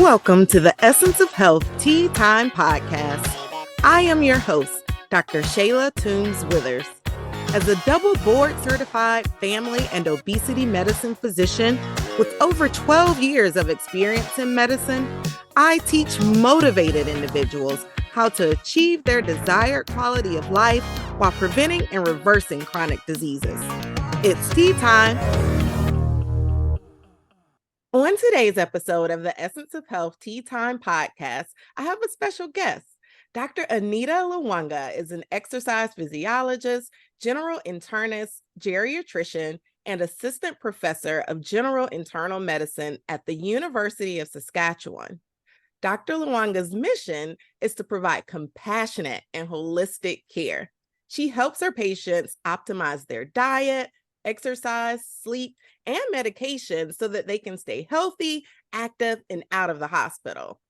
Welcome to the Essence of Health Tea Time Podcast. I am your host, Dr. Shayla Toombs-Withers. As a double board certified family and obesity medicine physician with over 12 years of experience in medicine, I teach motivated individuals how to achieve their desired quality of life while preventing and reversing chronic diseases. It's tea time. On today's episode of the Essence of Health Tea Time Podcast, I have a special guest. Dr. Anita Lwanga is an exercise physiologist, general internist, geriatrician, and assistant professor of general internal medicine at the University of Saskatchewan. Dr. Lwanga's mission is to provide compassionate and holistic care. She helps her patients optimize their diet, exercise, sleep, and medication so that they can stay healthy, active, and out of the hospital.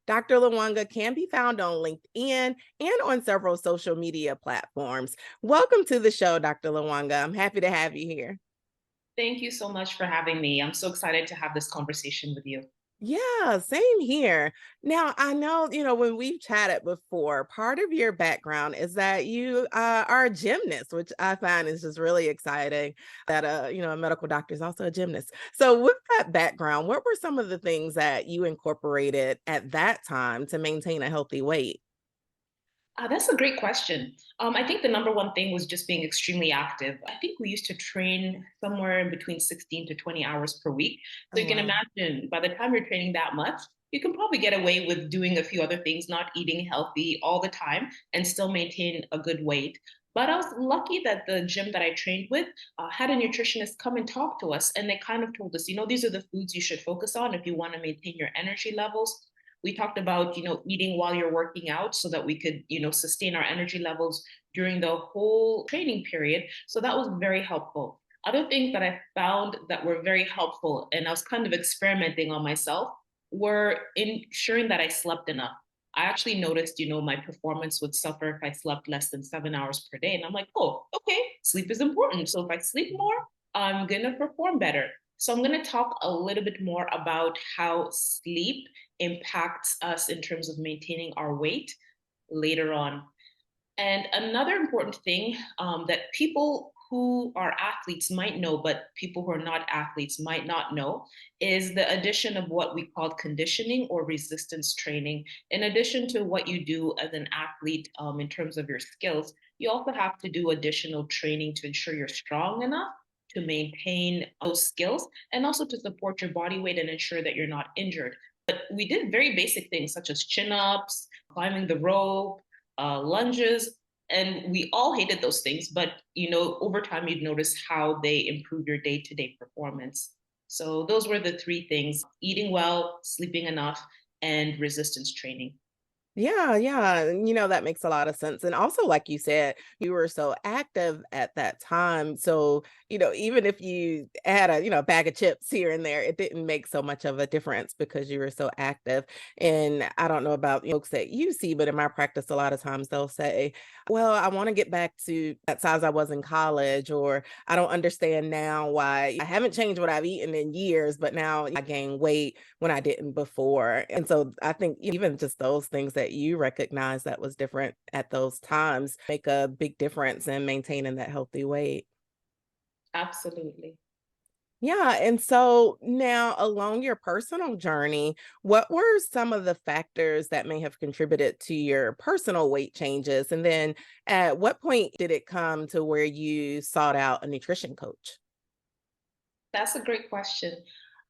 Dr. Lwanga can be found on LinkedIn and on several social media platforms. Welcome to the show, Dr. Lwanga. I'm happy to have you here. Thank you so much for having me. I'm so excited to have this conversation with you. Yeah, same here. Now, I know, when we've chatted before, part of your background is that you are a gymnast, which I find is just really exciting that, a medical doctor is also a gymnast. So with that background, what were some of the things that you incorporated at that time to maintain a healthy weight? That's a great question. I think the number one thing was just being extremely active. I think we used to train somewhere in between 16 to 20 hours per week. So Oh, you can wow. imagine by the time you're training that much, you can probably get away with doing a few other things, not eating healthy all the time, and still maintain a good weight. But I was lucky that the gym that I trained with had a nutritionist come and talk to us. And they kind of told us, these are the foods you should focus on if you want to maintain your energy levels. We talked about eating while you're working out so that we could sustain our energy levels during the whole training period. So that was very helpful. Other things that I found that were very helpful, and I was kind of experimenting on myself, were ensuring that I slept enough. I actually noticed my performance would suffer if I slept less than 7 hours per day, and I'm like, oh, okay, sleep is important. So if I sleep more, I'm gonna perform better. So I'm going to talk a little bit more about how sleep impacts us in terms of maintaining our weight later on. And another important thing that people who are athletes might know, but people who are not athletes might not know, is the addition of what we call conditioning or resistance training. In addition to what you do as an athlete in terms of your skills, you also have to do additional training to ensure you're strong enough to maintain those skills and also to support your body weight and ensure that you're not injured. But we did very basic things such as chin ups, climbing the rope, lunges, and we all hated those things. But over time, you'd notice how they improve your day-to-day performance. So those were the three things: eating well, sleeping enough, and resistance training. Yeah. That makes a lot of sense. And also, like you said, you were so active at that time. So, even if you had a bag of chips here and there, it didn't make so much of a difference because you were so active. And I don't know about folks that you see, but in my practice, a lot of times they'll say, well, I want to get back to that size I was in college, or I don't understand now why I haven't changed what I've eaten in years, but now I gain weight when I didn't before. And so I think even just those things that you recognize that was different at those times make a big difference in maintaining that healthy weight. Absolutely. Yeah. And so now, along your personal journey, what were some of the factors that may have contributed to your personal weight changes? And then at what point did it come to where you sought out a nutrition coach? That's a great question.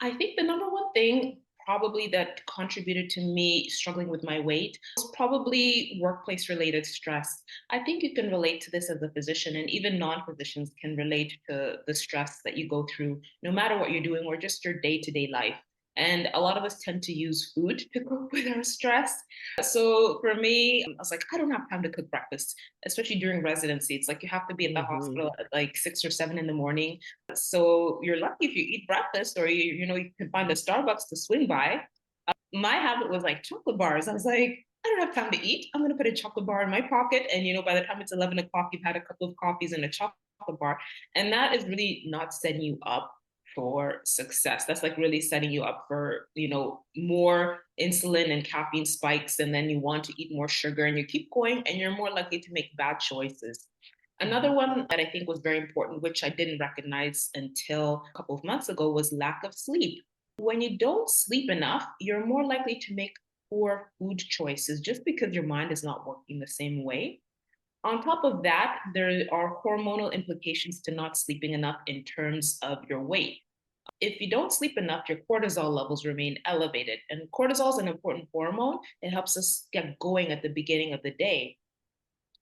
I think the number one thing probably that contributed to me struggling with my weight was probably workplace related stress. I think you can relate to this as a physician, and even non physicians can relate to the stress that you go through, no matter what you're doing or just your day to day life. And a lot of us tend to use food to cope with our stress. So for me, I was like, I don't have time to cook breakfast, especially during residency. It's like you have to be at the Hmm. hospital at like 6 or 7 in the morning, so you're lucky if you eat breakfast or you can find a Starbucks to swing by. My habit was like chocolate bars. I was like, I don't have time to eat. I'm gonna put a chocolate bar in my pocket. And by the time it's 11 o'clock, you've had a couple of coffees and a chocolate bar. And that is really not setting you up for success. That's like really setting you up for, more insulin and caffeine spikes. And then you want to eat more sugar and you keep going and you're more likely to make bad choices. Another one that I think was very important, which I didn't recognize until a couple of months ago, was lack of sleep. When you don't sleep enough, you're more likely to make poor food choices just because your mind is not working the same way. On top of that, there are hormonal implications to not sleeping enough in terms of your weight. If you don't sleep enough, your cortisol levels remain elevated. And cortisol is an important hormone. It helps us get going at the beginning of the day.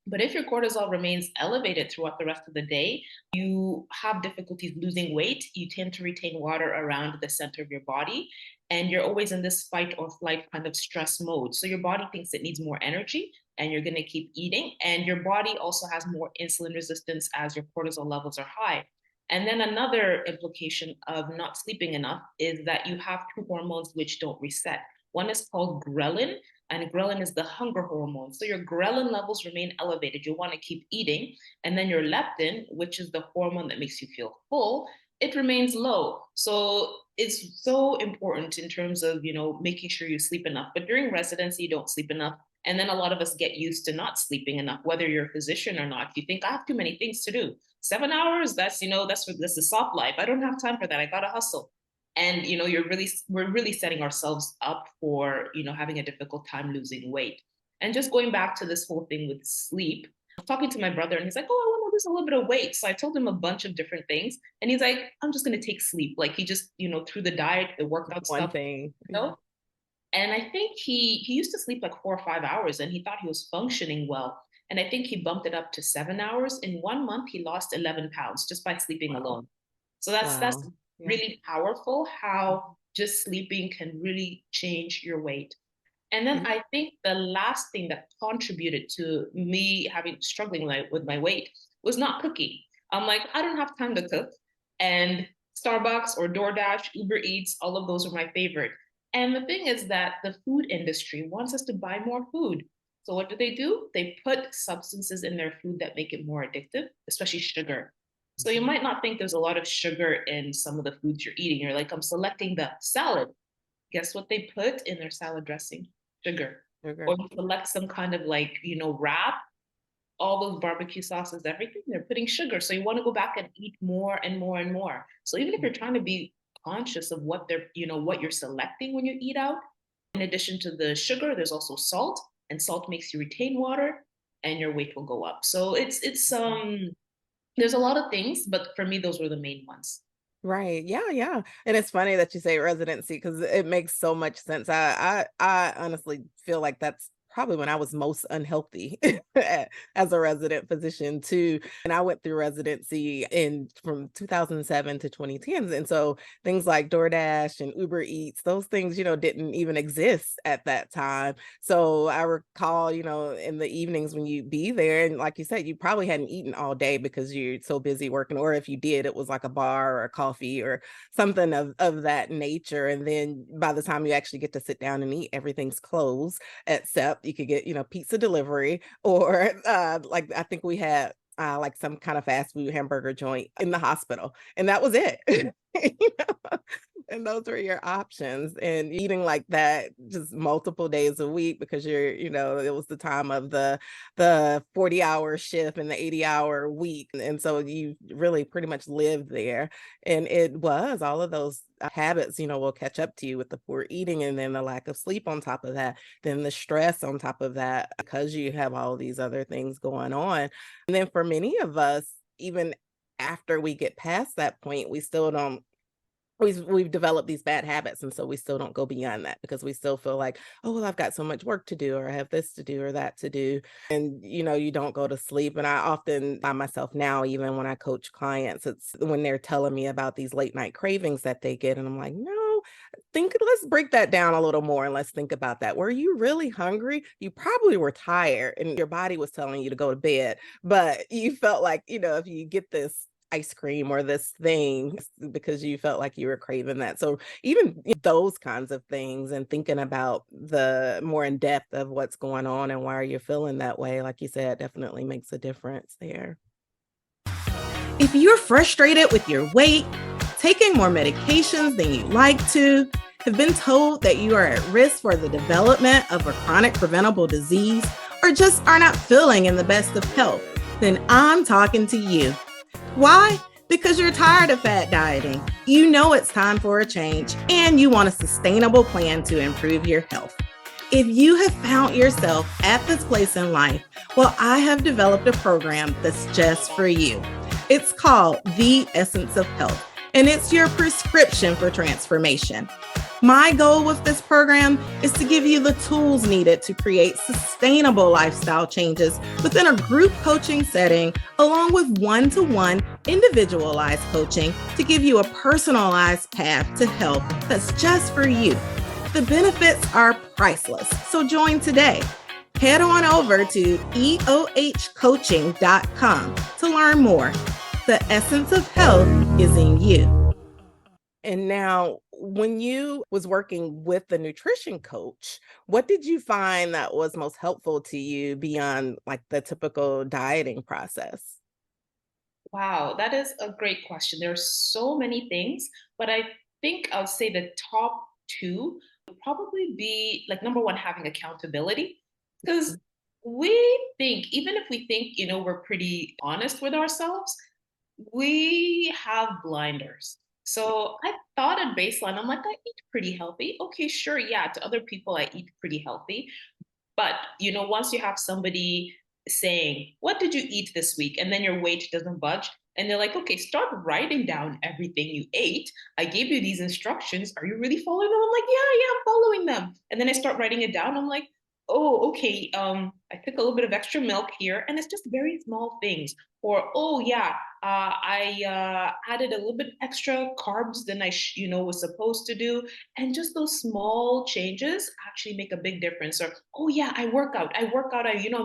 But if your cortisol remains elevated throughout the rest of the day, you have difficulties losing weight. You tend to retain water around the center of your body, and you're always in this fight or flight kind of stress mode. So your body thinks it needs more energy, and you're going to keep eating. And your body also has more insulin resistance as your cortisol levels are high. And then another implication of not sleeping enough is that you have two hormones which don't reset. One is called ghrelin, and ghrelin is the hunger hormone. So your ghrelin levels remain elevated. You want to keep eating. And then your leptin, which is the hormone that makes you feel full, it remains low. So it's so important in terms of, making sure you sleep enough. But during residency, you don't sleep enough. And then a lot of us get used to not sleeping enough, whether you're a physician or not. You think I have too many things to do. 7 hours, that's the soft life. I don't have time for that. I gotta hustle. And we're really setting ourselves up for having a difficult time losing weight. And just going back to this whole thing with sleep, I'm talking to my brother and he's like, oh, I want to lose a little bit of weight. So I told him a bunch of different things and he's like, I'm just going to take sleep. Like he just through the diet, the workout One stuff, thing. and I think he used to sleep like 4 or 5 hours and he thought he was functioning well. And I think he bumped it up to 7 hours. In 1 month he lost 11 pounds just by sleeping alone. So that's Wow. Yeah. really powerful how just sleeping can really change your weight. And then I think the last thing that contributed to me struggling with my weight was not cooking. I'm like, I don't have time to cook. And Starbucks or DoorDash, Uber Eats, all of those are my favorite. And the thing is that the food industry wants us to buy more food. So what do? They put substances in their food that make it more addictive, especially sugar. So you might not think there's a lot of sugar in some of the foods you're eating. You're like, I'm selecting the salad. Guess what they put in their salad dressing? Sugar. Or you select some kind of wrap, all those barbecue sauces, everything, they're putting sugar. So you want to go back and eat more and more and more. So even if you're trying to be conscious of what what you're selecting when you eat out, in addition to the sugar, there's also salt, and salt makes you retain water and your weight will go up. So it's there's a lot of things, but for me, those were the main ones. Right. Yeah, yeah. And it's funny that you say residency because it makes so much sense. I honestly feel like that's probably when I was most unhealthy as a resident physician too. And I went through residency in from 2007 to 2010. And so things like DoorDash and Uber Eats, those things, didn't even exist at that time. So I recall, in the evenings when you be there, and like you said, you probably hadn't eaten all day because you're so busy working, or if you did, it was like a bar or a coffee or something of that nature. And then by the time you actually get to sit down and eat, everything's closed except you could get, pizza delivery or like I think we had like some kind of fast food hamburger joint in the hospital. And that was it. You know? And those were your options. And eating like that just multiple days a week because it was the time of the 40-hour shift and the 80-hour week. And so you really pretty much lived there. And it was all of those habits, will catch up to you with the poor eating and then the lack of sleep on top of that, then the stress on top of that, because you have all these other things going on. And then for many of us, even after we get past that point, we still don't we've developed these bad habits, and so we still don't go beyond that because we still feel like, oh well, I've got so much work to do, or I have this to do or that to do, and you don't go to sleep. And I often find myself now, even when I coach clients, it's when they're telling me about these late night cravings that they get, and I'm like, no, let's break that down a little more and let's think about that. Were you really hungry? You probably were tired and your body was telling you to go to bed, but you felt like, if you get this ice cream or this thing because you felt like you were craving that. So even those kinds of things and thinking about the more in depth of what's going on and why you're feeling that way, like you said, definitely makes a difference there. If you're frustrated with your weight, taking more medications than you'd like to, have been told that you are at risk for the development of a chronic preventable disease, or just are not feeling in the best of health, then I'm talking to you. Why? Because you're tired of fat dieting. You know it's time for a change, and you want a sustainable plan to improve your health. If you have found yourself at this place in life, well, I have developed a program that's just for you. It's called The Essence of Health, and it's your prescription for transformation. My goal with this program is to give you the tools needed to create sustainable lifestyle changes within a group coaching setting, along with one-to-one individualized coaching to give you a personalized path to health that's just for you. The benefits are priceless, so join today. Head on over to eohcoaching.com to learn more. The essence of health is in you. And now, when you was working with the nutrition coach, what did you find that was most helpful to you beyond like the typical dieting process? Wow, that is a great question. There are so many things, but I think I'll say the top two would probably be like number one, having accountability. Because we think, even if we think, we're pretty honest with ourselves, we have blinders. So I thought at baseline, I'm like, I eat pretty healthy. Okay, sure. Yeah, to other people, I eat pretty healthy. But once you have somebody saying, "What did you eat this week?" and then your weight doesn't budge, and they're like, "Okay, start writing down everything you ate. I gave you these instructions. Are you really following them?" I'm like, "Yeah, yeah, I'm following them." And then I start writing it down. I'm like, "Oh, okay. I took a little bit of extra milk here, and it's just very small things." Or, "Oh, yeah, I added a little bit extra carbs than I was supposed to do." And just those small changes actually make a big difference. Or, "Oh yeah, I work out. I'm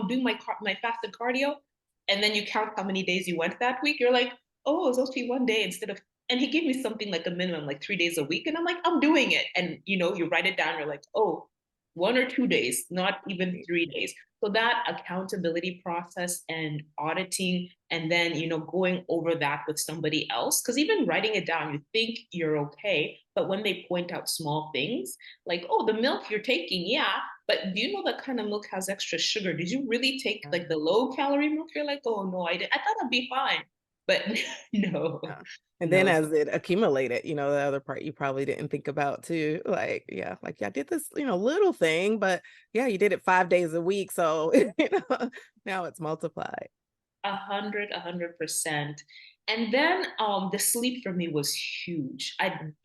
doing my fasted cardio." And then you count how many days you went that week. You're like, "Oh, it's supposed to be one day instead of." And he gave me something like a minimum, like 3 days a week, and I'm like, "I'm doing it." And you write it down. You're like, "Oh, 1 or 2 days, not even 3 days." So that accountability process and auditing, and then going over that with somebody else, because even writing it down, you think you're okay, but when they point out small things like, "Oh, the milk you're taking, yeah, but do you know that kind of milk has extra sugar? Did you really take like the low calorie milk?" You're like, "Oh no, I did. I thought I'd be fine." But no, Yeah. And then no. as it accumulated, the other part you probably didn't think about too. Like, yeah, like, yeah, I did this, little thing, but yeah, you did it 5 days a week. So, now it's multiplied. 100%. And then the sleep for me was huge. I don't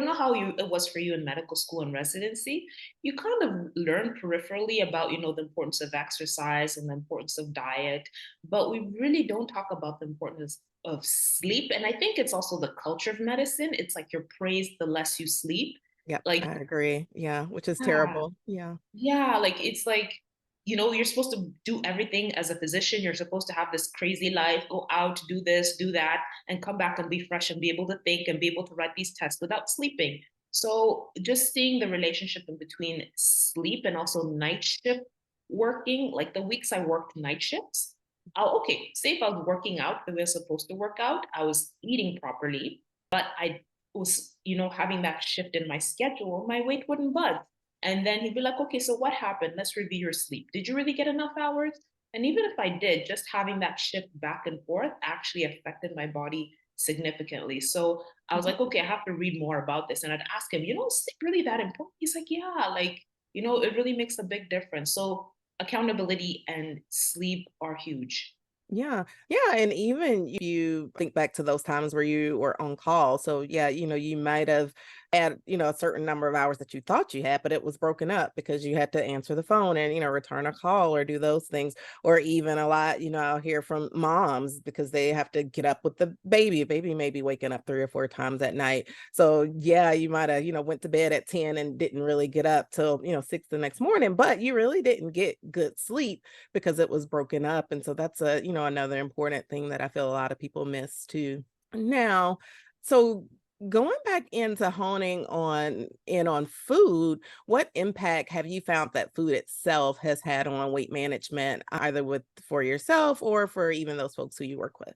know how it was for you in medical school and residency. You kind of learn peripherally about, the importance of exercise and the importance of diet, but we really don't talk about the importance of sleep. And I think it's also the culture of medicine. It's like you're praised the less you sleep. Yep, Like, I agree. Yeah, which is yeah, terrible. Yeah. yeah, like it's like, you're supposed to do everything as a physician. You're supposed to have this crazy life, go out, do this, do that, and come back and be fresh and be able to think and be able to write these tests without sleeping. So just seeing the relationship in between sleep and also night shift working, like the weeks I worked night shifts, okay, say if I was working out the way I was supposed to work out, I was eating properly, but I was, having that shift in my schedule, my weight wouldn't budge. And then he'd be like, "Okay, so what happened? Let's review your sleep. Did you really get enough hours?" And even if I did, just having that shift back and forth actually affected my body significantly. So I was Mhm. like, "Okay, I have to read more about this." And I'd ask him, "Is sleep really that important?" He's like, "Yeah, like, it really makes a big difference." So accountability and sleep are huge. Yeah. Yeah. And even you think back to those times where you were on call. So yeah, you might have had, a certain number of hours that you thought you had, but it was broken up because you had to answer the phone and, return a call or do those things. Or even a lot, I'll hear from moms because they have to get up with the baby. Baby may be waking up 3 or 4 times at night. So yeah, you might have, went to bed at 10 and didn't really get up till, 6 the next morning, but you really didn't get good sleep because it was broken up. And so that's another important thing that I feel a lot of people miss too. Now, so going back into honing on food, what impact have you found that food itself has had on weight management, either with for yourself or for even those folks who you work with?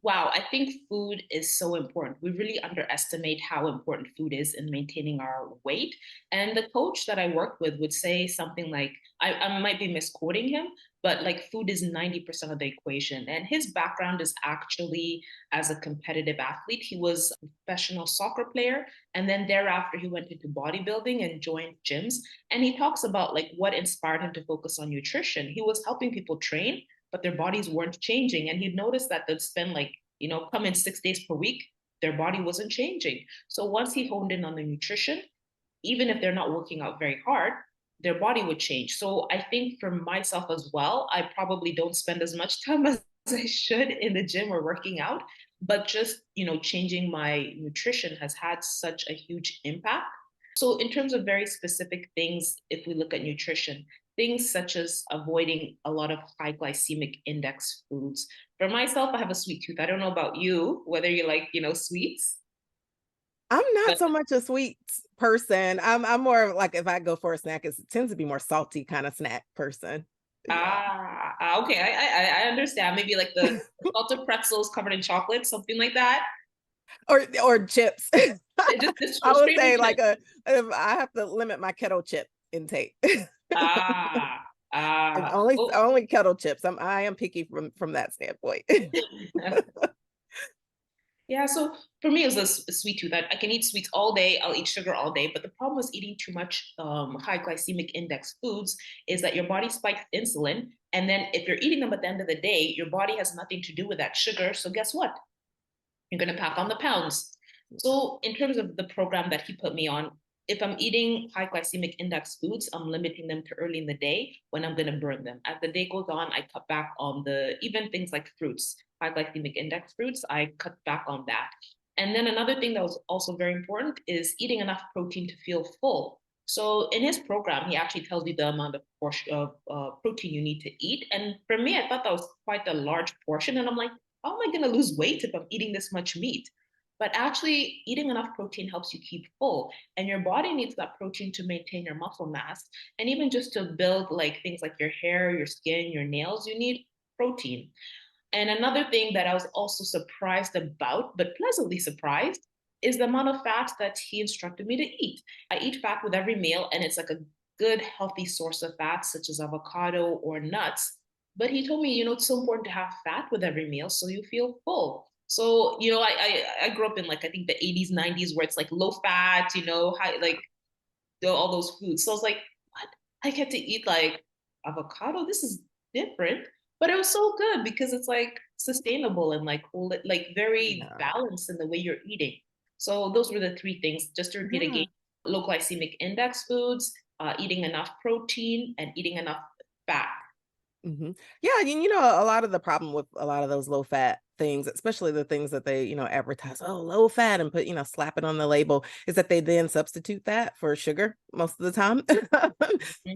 Wow, I think food is so important. We really underestimate how important food is in maintaining our weight. And the coach that I worked with would say something like, I might be misquoting him, but like food is 90% of the equation. And his background is actually as a competitive athlete. He was a professional soccer player. And then thereafter, he went into bodybuilding and joined gyms. And he talks about like what inspired him to focus on nutrition. He was helping people train, but their bodies weren't changing. And he'd noticed that they'd spend like, come in 6 days per week, their body wasn't changing. So once he honed in on the nutrition, even if they're not working out very hard, their body would change. So I think for myself as well, I probably don't spend as much time as I should in the gym or working out, but just, changing my nutrition has had such a huge impact. So in terms of very specific things, if we look at nutrition, things such as avoiding a lot of high glycemic index foods. For myself, I have a sweet tooth. I don't know about you, whether you like, sweets, I'm not but so much a sweets person. I'm more of like if I go for a snack, it tends to be more salty kind of snack person. Yeah. okay, I understand. Maybe like the salted pretzels covered in chocolate, something like that. Or chips. Just I would straight say old like chips. if I have to limit my kettle chip intake. Ah, And ah. only kettle chips. I am picky from that standpoint. Yeah, so for me, it was a sweet tooth. I can eat sweets all day. I'll eat sugar all day. But the problem with eating too much high glycemic index foods is that your body spikes insulin. And then if you're eating them at the end of the day, your body has nothing to do with that sugar. So guess what? You're going to pack on the pounds. So, in terms of the program that he put me on, if I'm eating high glycemic index foods, I'm limiting them to early in the day when I'm going to burn them. As the day goes on, I cut back on even things like fruits, high glycemic index fruits, I cut back on that. And then another thing that was also very important is eating enough protein to feel full. So in his program, he actually tells you the amount of portion of protein you need to eat. And for me, I thought that was quite a large portion. And I'm like, how am I going to lose weight if I'm eating this much meat? But actually, eating enough protein helps you keep full, and your body needs that protein to maintain your muscle mass. And even just to build like things like your hair, your skin, your nails, you need protein. And another thing that I was also surprised about, but pleasantly surprised, is the amount of fat that he instructed me to eat. I eat fat with every meal, and it's like a good, healthy source of fat, such as avocado or nuts. But he told me, it's so important to have fat with every meal so you feel full. So, I grew up in like I think the 80s, 90s where it's like low fat, high like all those foods. So I was like, what? I get to eat like avocado. This is different, but it was so good because it's like sustainable and like very Yeah. balanced in the way you're eating. So those were the three things. Just to repeat again: Yeah. low glycemic index foods, eating enough protein, and eating enough fat. Yeah, a lot of the problem with a lot of those low fat things, especially the things that they, advertise, oh, low fat and put, slap it on the label, is that they then substitute that for sugar most of the time.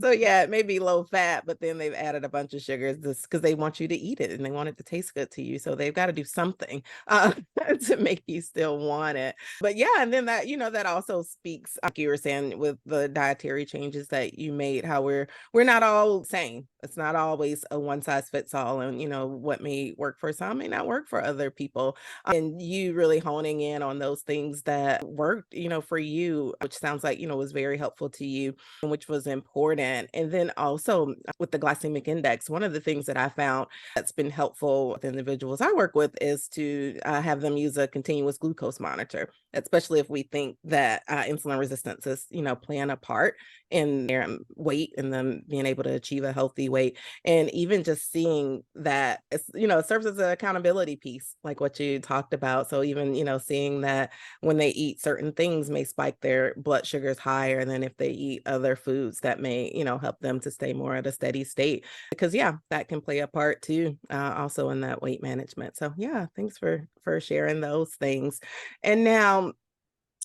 So yeah, it may be low fat, but then they've added a bunch of sugars just because they want you to eat it and they want it to taste good to you. So they've got to do something to make you still want it. But yeah, and then that, that also speaks, like you were saying, with the dietary changes that you made, how we're not all the same. It's not always a one size fits all. And, what may work for some may not work for other people. And you really honing in on those things that worked, for you, which sounds like, was very helpful to you, and which was important. And then also with the glycemic index, one of the things that I found that's been helpful with individuals I work with is to have them use a continuous glucose monitor, especially if we think that insulin resistance is, playing a part in their weight and them being able to achieve a healthy weight. And even just seeing that it's, it serves as an accountability piece, like what you talked about. So even, seeing that when they eat certain things may spike their blood sugars higher than if they eat other foods that may, help them to stay more at a steady state. Because yeah, that can play a part too, also in that weight management. So yeah, thanks for sharing those things. And now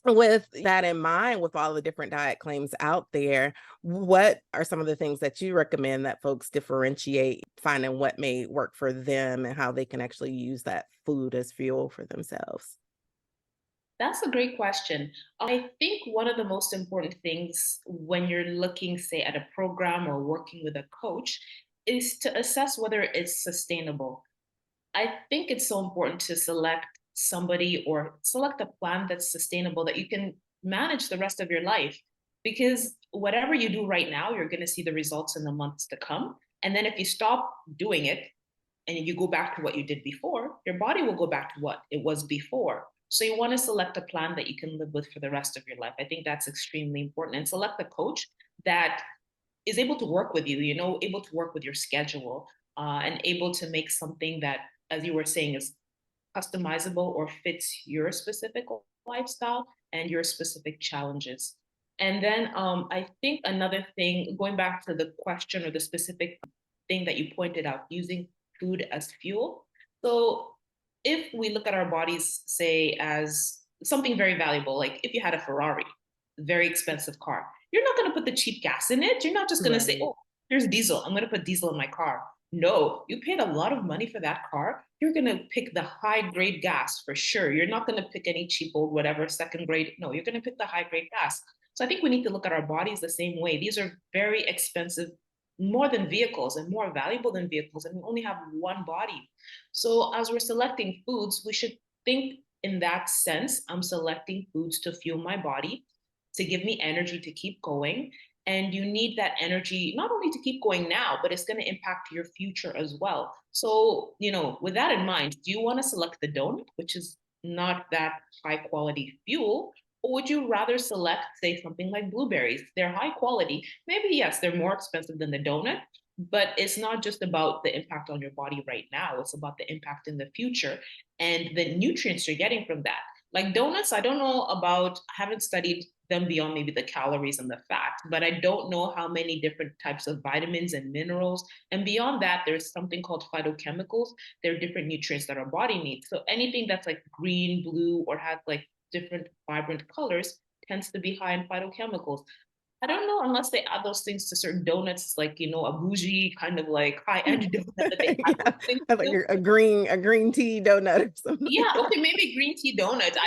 with that in mind, with all the different diet claims out there, what are some of the things that you recommend that folks differentiate, finding what may work for them and how they can actually use that food as fuel for themselves? That's a great question. I think one of the most important things when you're looking, say, at a program or working with a coach is to assess whether it's sustainable. I think it's so important to select somebody or select a plan that's sustainable that you can manage the rest of your life. Because whatever you do right now, you're going to see the results in the months to come. And then if you stop doing it and you go back to what you did before, your body will go back to what it was before. So you want to select a plan that you can live with for the rest of your life. I think that's extremely important. And select a coach that is able to work with you, able to work with your schedule, and able to make something that, as you were saying, is customizable or fits your specific lifestyle and your specific challenges. And then I think another thing, going back to the question or the specific thing that you pointed out, using food as fuel. So if we look at our bodies, say, as something very valuable, like if you had a Ferrari, very expensive car, you're not going to put the cheap gas in it. You're not just going to say, Right. oh, here's diesel. I'm going to put diesel in my car. No, you paid a lot of money for that car. You're going to pick the high grade gas for sure. You're not going to pick any cheap old, whatever, second grade. No, you're going to pick the high grade gas. So I think we need to look at our bodies the same way. These are very expensive, more than vehicles and more valuable than vehicles. And we only have one body. So as we're selecting foods, we should think in that sense. I'm selecting foods to fuel my body, to give me energy to keep going. And you need that energy not only to keep going now, but it's going to impact your future as well. So, with that in mind, do you want to select the donut, which is not that high quality fuel? Or would you rather select, say, something like blueberries? They're high quality. Maybe, yes, they're more expensive than the donut, but it's not just about the impact on your body right now. It's about the impact in the future and the nutrients you're getting from that. Like donuts, I don't know about, I haven't studied them beyond maybe the calories and the fat, but I don't know how many different types of vitamins and minerals. And beyond that, there's something called phytochemicals. There are different nutrients that our body needs. So anything that's like green, blue, or has like different vibrant colors tends to be high in phytochemicals. I don't know unless they add those things to certain donuts, it's like, a bougie kind of like high end donut that they add Yeah, those things I like to. a green tea donut or something Yeah, like that. okay, maybe green tea donut,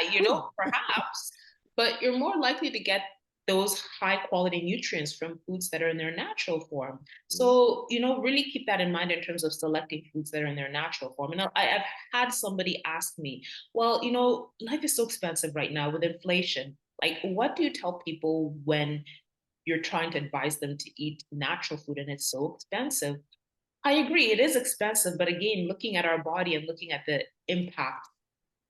perhaps, but you're more likely to get those high quality nutrients from foods that are in their natural form. So, really keep that in mind in terms of selecting foods that are in their natural form. And I've had somebody ask me, well, life is so expensive right now with inflation. Like, what do you tell people when you're trying to advise them to eat natural food and it's so expensive? I agree, it is expensive, but again, looking at our body and looking at the impact,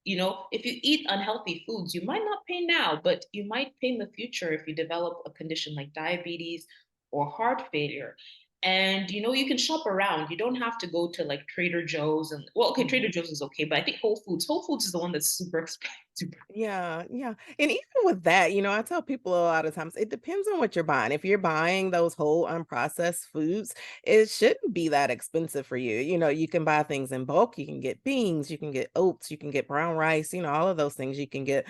if you eat unhealthy foods, you might not pay now, but you might pay in the future if you develop a condition like diabetes or heart failure. And you can shop around. You don't have to go to like Trader Joe's and, well, okay, Trader Mhm. Joe's is okay, but I think Whole Foods is the one that's super expensive. Yeah, yeah. And even with that, I tell people a lot of times it depends on what you're buying. If you're buying those whole unprocessed foods, it shouldn't be that expensive for you. You can buy things in bulk. You can get beans, you can get oats, you can get brown rice, all of those things you can get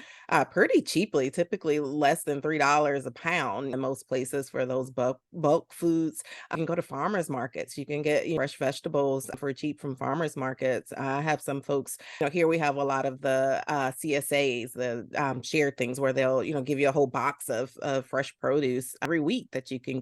pretty cheaply, typically less than $3 a pound in most places for those bulk foods. You can go to farmers markets. You can get fresh vegetables for cheap from farmers markets. I have some folks, here we have a lot of the CSAs, the shared things where they'll, give you a whole box of fresh produce every week that you can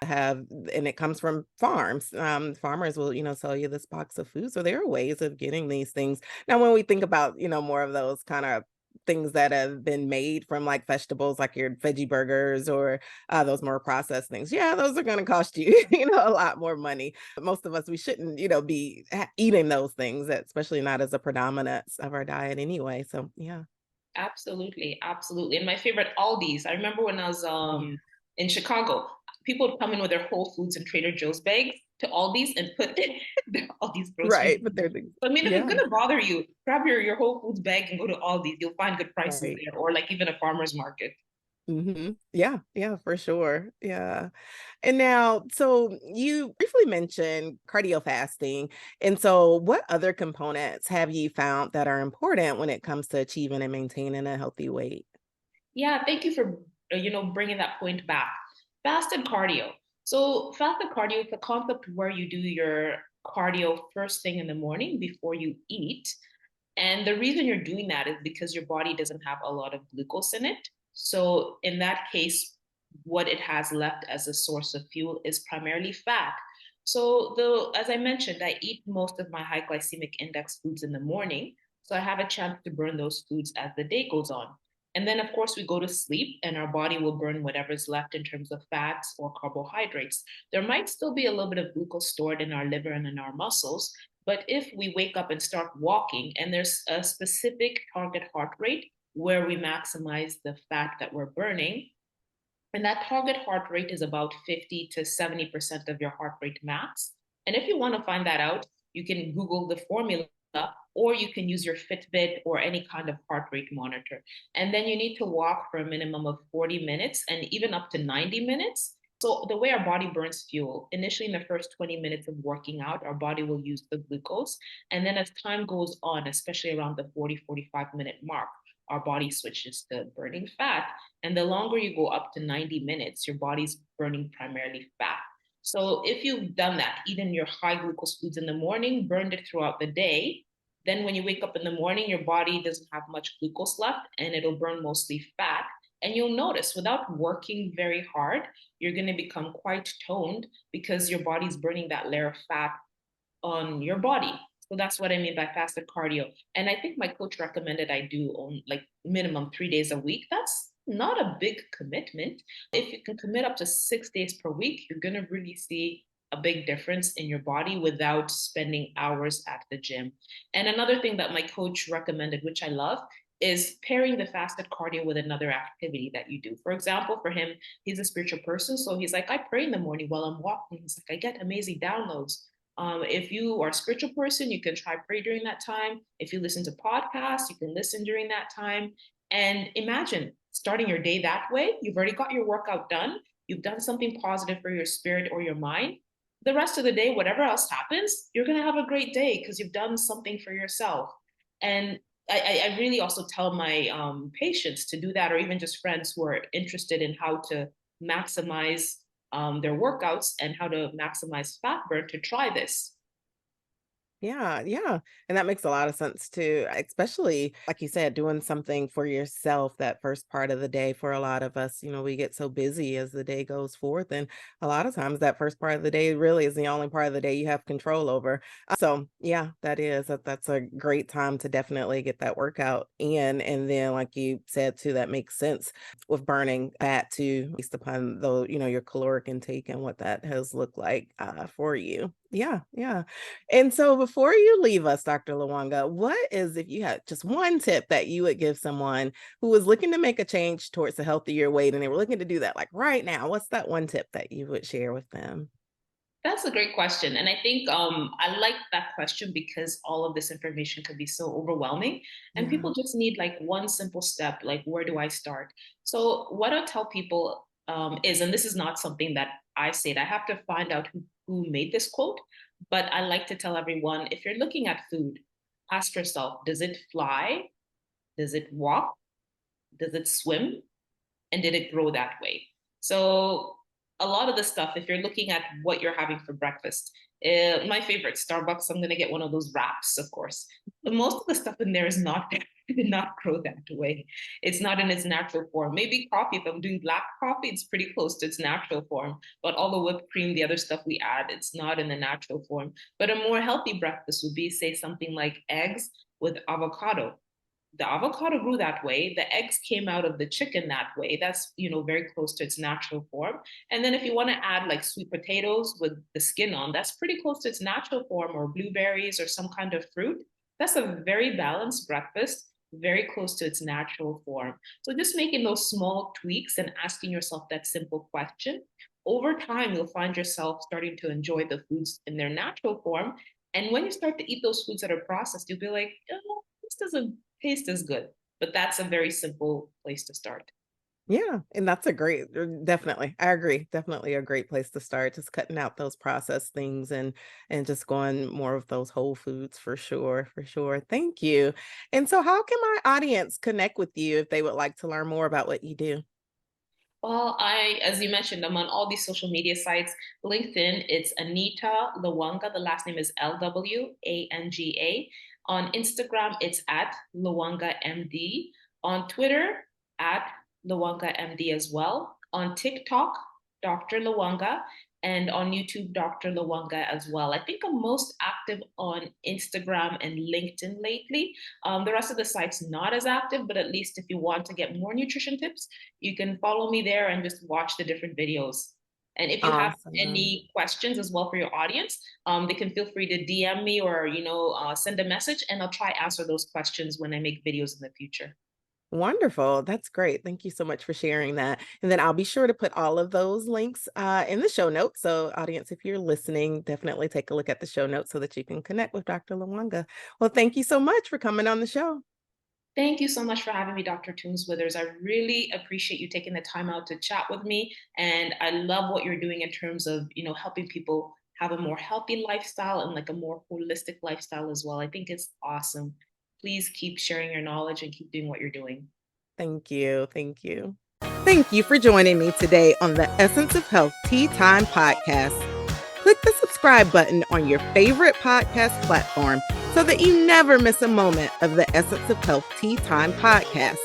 have, and it comes from farms. Farmers will, sell you this box of food. So there are ways of getting these things. Now, when we think about, more of those kind of things that have been made from like vegetables, like your veggie burgers or those more processed things, yeah, those are going to cost you, a lot more money. But most of us, we shouldn't, be eating those things, especially not as a predominance of our diet anyway. So yeah. Absolutely, absolutely. And my favorite Aldi's. I remember when I was Yeah. in Chicago, people would come in with their Whole Foods and Trader Joe's bags to Aldi's and put their Aldi's groceries. Right. But they're things. So, I mean, if it's Yeah. gonna bother you, grab your Whole Foods bag and go to Aldi's. You'll find good prices Right. there, or like even a farmer's market. Yeah, yeah, for sure. Yeah. And now, so you briefly mentioned cardio fasting. And so, what other components have you found that are important when it comes to achieving and maintaining a healthy weight? Yeah, thank you for bringing that point back. Fasted cardio. So fasted cardio is a concept where you do your cardio first thing in the morning before you eat. And the reason you're doing that is because your body doesn't have a lot of glucose in it. So in that case, what it has left as a source of fuel is primarily fat. So as I mentioned, I eat most of my high glycemic index foods in the morning. So I have a chance to burn those foods as the day goes on. And then, of course, we go to sleep and our body will burn whatever's left in terms of fats or carbohydrates. There might still be a little bit of glucose stored in our liver and in our muscles. But if we wake up and start walking, and there's a specific target heart rate where we maximize the fat that we're burning, and that target heart rate is about 50 to 70% of your heart rate max. And if you want to find that out, you can Google the formula, or you can use your Fitbit or any kind of heart rate monitor. And then you need to walk for a minimum of 40 minutes and even up to 90 minutes. So the way our body burns fuel, initially in the first 20 minutes of working out, our body will use the glucose. And then as time goes on, especially around the 45-minute mark, our body switches to burning fat. And the longer you go up to 90 minutes, your body's burning primarily fat. So if you've done that, eaten your high glucose foods in the morning, burned it throughout the day, then when you wake up in the morning, your body doesn't have much glucose left and it'll burn mostly fat. And you'll notice without working very hard, you're going to become quite toned because your body's burning that layer of fat on your body. So that's what I mean by fasted cardio. And I think my coach recommended I do on like minimum 3 days a week. That's not a big commitment. If you can commit up to 6 days per week, you're going to really see a big difference in your body without spending hours at the gym. And another thing that my coach recommended, which I love, is pairing the fasted cardio with another activity that you do. For example, for him, he's a spiritual person. So he's like, I pray in the morning while I'm walking. He's like, I get amazing downloads. If you are a spiritual person, you can try pray during that time. If you listen to podcasts, you can listen during that time. And imagine starting your day that way. You've already got your workout done. You've done something positive for your spirit or your mind. The rest of the day, whatever else happens, you're going to have a great day because you've done something for yourself. And I really also tell my patients to do that, or even just friends who are interested in how to maximize their workouts and how to maximize fat burn to try this. Yeah, yeah. And that makes a lot of sense too, especially like you said, doing something for yourself that first part of the day for a lot of us. We get so busy as the day goes forth. And a lot of times that first part of the day really is the only part of the day you have control over. So yeah, that's a great time to definitely get that workout in. And then like you said too, that makes sense with burning fat too, based upon your caloric intake and what that has looked like for you. Yeah, yeah. And so before you leave us, Dr. Lwanga, what is, if you had just one tip that you would give someone who was looking to make a change towards a healthier weight and they were looking to do that like right now, what's that one tip that you would share with them? That's a great question. And I think I like that question because all of this information can be so overwhelming. And Yeah. people just need like one simple step, like, where do I start? So, what I tell people is, and this is not something that I said, I have to find out who made this quote, but I like to tell everyone, if you're looking at food, ask yourself, does it fly? Does it walk? Does it swim? And did it grow that way? So a lot of the stuff, if you're looking at what you're having for breakfast, my favorite, Starbucks, I'm gonna get one of those wraps, of course. But most of the stuff in there is not did not grow that way. It's not in its natural form. Maybe coffee, if I'm doing black coffee, it's pretty close to its natural form. But all the whipped cream, the other stuff we add, it's not in the natural form. But a more healthy breakfast would be, say, something like eggs with avocado. The avocado grew that way. The eggs came out of the chicken that way. That's, very close to its natural form. And then if you want to add like sweet potatoes with the skin on, that's pretty close to its natural form, or blueberries or some kind of fruit. That's a very balanced breakfast, very close to its natural form. So just making those small tweaks and asking yourself that simple question, over time, you'll find yourself starting to enjoy the foods in their natural form. And when you start to eat those foods that are processed, you'll be like, oh, this doesn't taste as good. But that's a very simple place to start. Yeah, and that's a great definitely. I agree. Definitely a great place to start. Just cutting out those processed things and just going more of those whole foods for sure, for sure. Thank you. And so how can my audience connect with you if they would like to learn more about what you do? Well, as you mentioned, I'm on all these social media sites. LinkedIn, it's Anita Lwanga. The last name is Lwanga. On Instagram, it's at Lwanga MD. On Twitter, at Lwanga MD as well. On TikTok, Dr. Lwanga. and on YouTube, Dr. Lwanga as well. I think I'm most active on Instagram and LinkedIn lately. The rest of the site's not as active, but at least if you want to get more nutrition tips, you can follow me there and just watch the different videos. And if you have Awesome. any questions as well for your audience, they can feel free to DM me or send a message, and I'll try answer those questions when I make videos in the future. Wonderful. That's great. Thank you so much for sharing that. And then I'll be sure to put all of those links in the show notes. So, audience, if you're listening, definitely take a look at the show notes so that you can connect with Dr. Lwanga. Well, thank you so much for coming on the show. Thank you so much for having me, Dr. Toombs-Withers. I really appreciate you taking the time out to chat with me, and I love what you're doing in terms of helping people have a more healthy lifestyle and like a more holistic lifestyle as well. I think it's awesome. Please keep sharing your knowledge and keep doing what you're doing. Thank you. Thank you. Thank you for joining me today on the Essence of Health Tea Time podcast. Click the subscribe button on your favorite podcast platform so that you never miss a moment of the Essence of Health Tea Time podcast.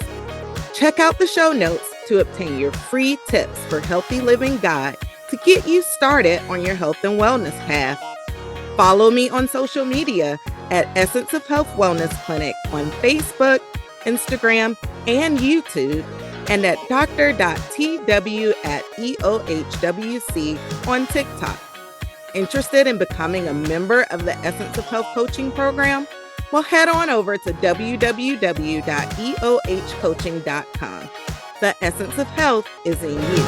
Check out the show notes to obtain your free tips for healthy living guide to get you started on your health and wellness path. Follow me on social media at Essence of Health Wellness Clinic on Facebook, Instagram, and YouTube, and at dr.tw@eohwc on TikTok. Interested in becoming a member of the Essence of Health coaching program? Well, head on over to www.eohcoaching.com. The essence of health is in you.